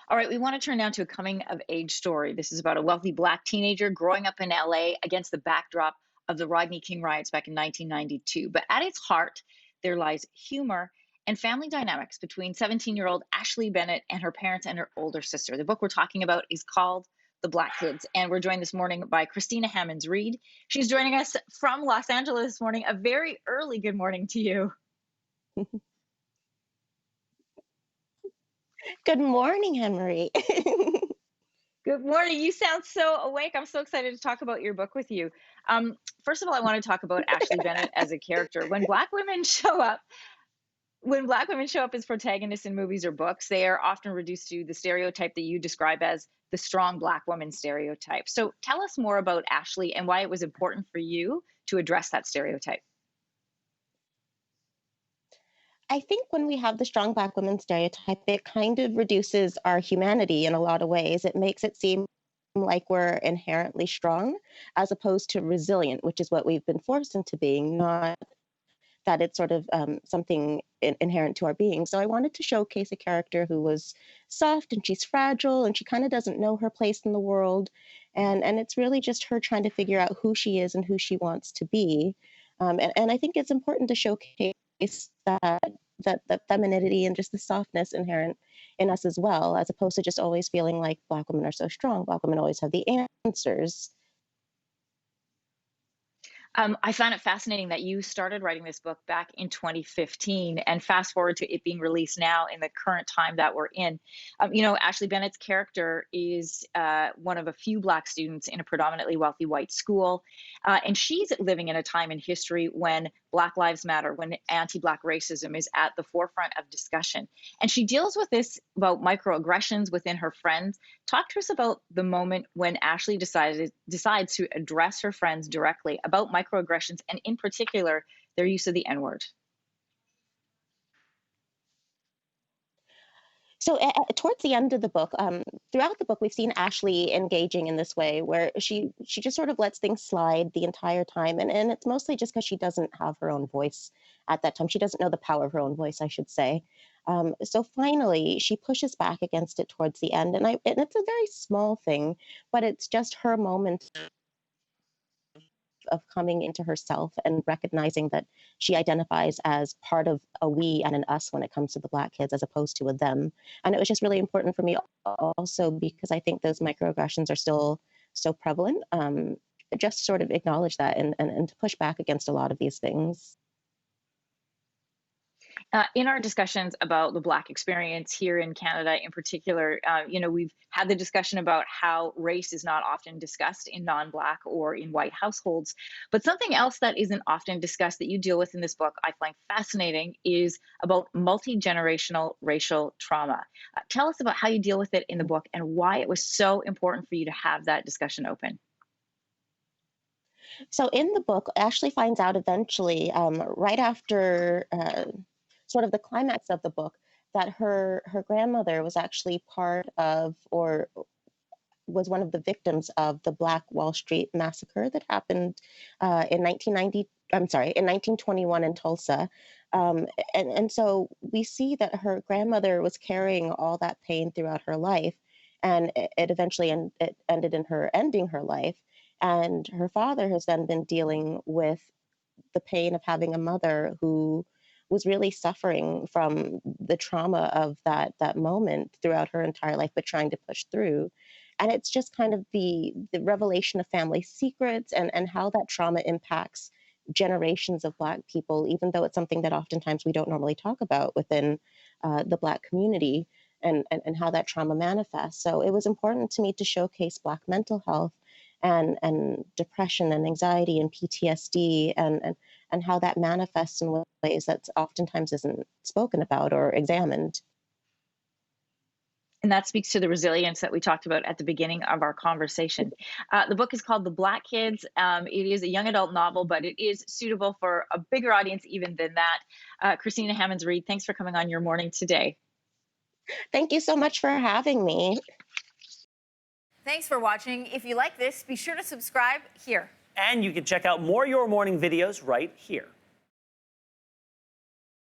All right, we want to turn now to a coming of age story. This is about a wealthy Black teenager growing up in LA against the backdrop of the Rodney King riots back in 1992. But at its heart, there lies humor and family dynamics between 17-year-old Ashley Bennett and her parents and her older sister. The book we're talking about is called The Black Kids, and we're joined this morning by Christina Hammonds Reed. She's joining us from Los Angeles this morning. A very early good morning to you. Good morning, Henry. Good morning. You sound so awake. I'm so excited to talk about your book with you. First of all, I want to talk about Ashley Bennett as a character. When Black women show up as protagonists in movies or books, they are often reduced to the stereotype that you describe as the strong Black woman stereotype. So tell us more about Ashley and why it was important for you to address that stereotype. I think when we have the strong Black women stereotype, it kind of reduces our humanity in a lot of ways. It makes it seem like we're inherently strong as opposed to resilient, which is what we've been forced into being, not that it's sort of something inherent to our being. So I wanted to showcase a character who was soft and she's fragile and she kind of doesn't know her place in the world. And it's really just her trying to figure out who she is and who she wants to be. And I think it's important to showcase that that femininity and just the softness inherent in us as well, as opposed to just always feeling like Black women are so strong. Black women always have the answers. I found it fascinating that you started writing this book back in 2015, and fast forward to it being released now in the current time that we're in. Ashley Bennett's character is one of a few Black students in a predominantly wealthy white school, and she's living in a time in history when Black Lives Matter, when anti-Black racism is at the forefront of discussion. And she deals with this about microaggressions within her friends. Talk to us about the moment when Ashley decides to address her friends directly about microaggressions and, in particular, their use of the N word. So towards the end of the book, throughout the book, we've seen Ashley engaging in this way where she just sort of lets things slide the entire time. And it's mostly just because she doesn't have her own voice at that time. She doesn't know the power of her own voice, I should say. So finally, she pushes back against it towards the end. And it's a very small thing, but it's just her moment of coming into herself and recognizing that she identifies as part of a we and an us when it comes to the Black kids as opposed to a them. And it was just really important for me also because I think those microaggressions are still so prevalent. Just sort of acknowledge that and to push back against a lot of these things. In our discussions about the Black experience here in Canada, in particular, we've had the discussion about how race is not often discussed in non-Black or in white households. But something else that isn't often discussed that you deal with in this book, I find fascinating, is about multi-generational racial trauma. Tell us about how you deal with it in the book and why it was so important for you to have that discussion open. So in the book, Ashley finds out eventually, right after sort of the climax of the book, that her grandmother was actually part of or was one of the victims of the Black Wall Street massacre that happened in 1990. I'm sorry, in 1921 in Tulsa. And so we see that her grandmother was carrying all that pain throughout her life, and it eventually it ended in her ending her life. And her father has then been dealing with the pain of having a mother who was really suffering from the trauma of that moment throughout her entire life, but trying to push through. And it's just kind of the revelation of family secrets and how that trauma impacts generations of Black people, even though it's something that oftentimes we don't normally talk about within the Black community, and how that trauma manifests. So it was important to me to showcase Black mental health and depression and anxiety and PTSD and how that manifests in ways that oftentimes isn't spoken about or examined. And that speaks to the resilience that we talked about at the beginning of our conversation. The book is called The Black Kids. It is a young adult novel, but it is suitable for a bigger audience even than that. Christina Hammonds Reed, thanks for coming on Your Morning today. Thank you so much for having me. Thanks for watching. If you like this, be sure to subscribe here. And you can check out more Your Morning videos right here.